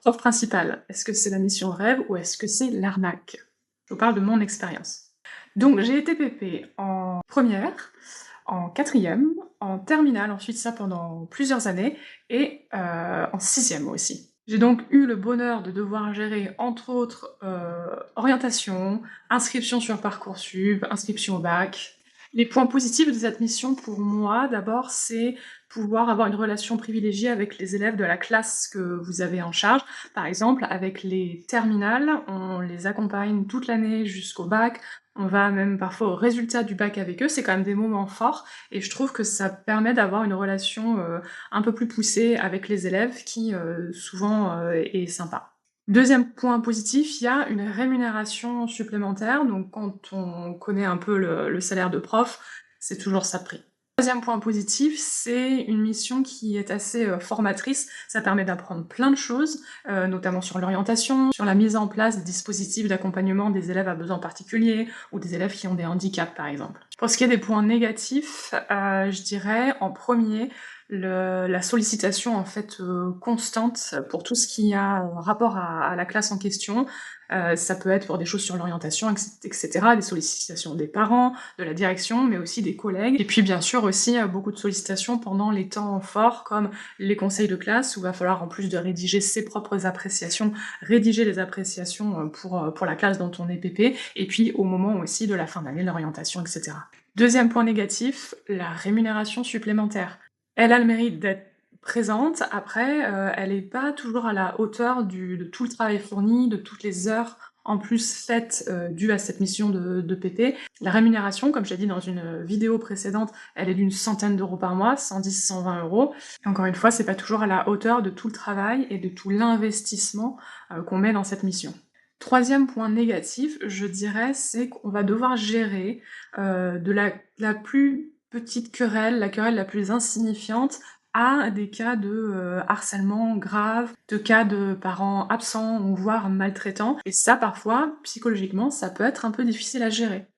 Prof principal, est-ce que c'est la mission de rêve ou est-ce que c'est l'arnaque? Je vous parle de mon expérience. Donc j'ai été PP en première, en quatrième, en terminale, ensuite ça pendant plusieurs années, et en sixième aussi. J'ai donc eu le bonheur de devoir gérer, entre autres, orientation, inscription sur Parcoursup, inscription au bac. Les points positifs de cette mission pour moi, d'abord, c'est pouvoir avoir une relation privilégiée avec les élèves de la classe que vous avez en charge. Par exemple, avec les terminales, on les accompagne toute l'année jusqu'au bac, on va même parfois au résultat du bac avec eux, c'est quand même des moments forts, et je trouve que ça permet d'avoir une relation un peu plus poussée avec les élèves qui, souvent, est sympa. Deuxième point positif, il y a une rémunération supplémentaire, donc quand on connaît un peu le salaire de prof, c'est toujours ça de prix. Troisième point positif, c'est une mission qui est assez formatrice, ça permet d'apprendre plein de choses, notamment sur l'orientation, sur la mise en place des dispositifs d'accompagnement des élèves à besoins particuliers, ou des élèves qui ont des handicaps par exemple. Pour ce qui est des points négatifs, je dirais en premier, la sollicitation en fait constante pour tout ce qui a rapport à la classe en question. Ça peut être pour des choses sur l'orientation, etc., des sollicitations des parents, de la direction, mais aussi des collègues. Et puis bien sûr aussi beaucoup de sollicitations pendant les temps forts, comme les conseils de classe, où il va falloir, en plus de rédiger ses propres appréciations, rédiger les appréciations pour la classe dont on est PP, et puis au moment aussi de la fin d'année, l'orientation, etc. Deuxième point négatif, la rémunération supplémentaire. Elle a le mérite d'être présente, après, elle est pas toujours à la hauteur de tout le travail fourni, de toutes les heures en plus faites dues à cette mission de PP. La rémunération, comme j'ai dit dans une vidéo précédente, elle est d'une centaine d'euros par mois, 110, 120 euros. Et encore une fois, c'est pas toujours à la hauteur de tout le travail et de tout l'investissement qu'on met dans cette mission. Troisième point négatif, je dirais, c'est qu'on va devoir gérer de la plus petite querelle, la querelle la plus insignifiante, à des cas de harcèlement grave, de cas de parents absents ou voire maltraitants. Et ça, parfois, psychologiquement, ça peut être un peu difficile à gérer.